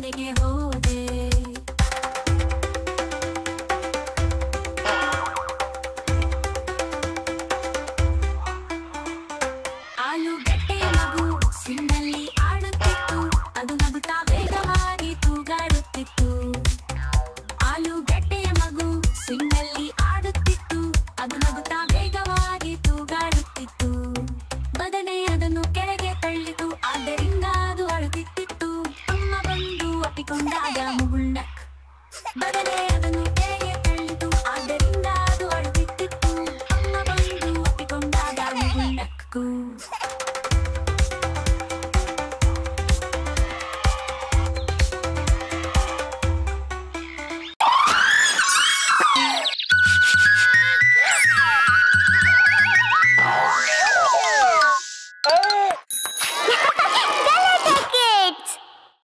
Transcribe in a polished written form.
ಮನೆಗೆ ಹೋದೆ. ಆಲೂಗಡ್ಡೆಯ ಮಗು ಸಿಂಗಲ್ಲಿ ಆಡುತ್ತಿತ್ತು, ಅದು ನಗುತ್ತಾ ವೇಗವಾಗಿ ತೂಗಾಡುತ್ತಿತ್ತು. ಆಲೂಗಡ್ಡೆಯ ಮಗು ಸಿಂಗಲ್ಲಿ ಆಡುತ್ತಿತ್ತು, ಅದು ನಗುತ್ತಾ ವೇಗವಾಗಿ ತೂಗಾಡುತ್ತಿತ್ತು. ಬದನೆ ಅದನ್ನು ಕೆಳಗೆ ತಳ್ಳಿತು, ಆದ್ದರಿಂದ ಅದು ಅಳುತ್ತಿತ್ತು. ಅಮ್ಮ ಬಂದು ಅಪ್ಪಿಕೊಂಡಾಗ ಮುಗುಳ್ನಕ್. ಬದನೆ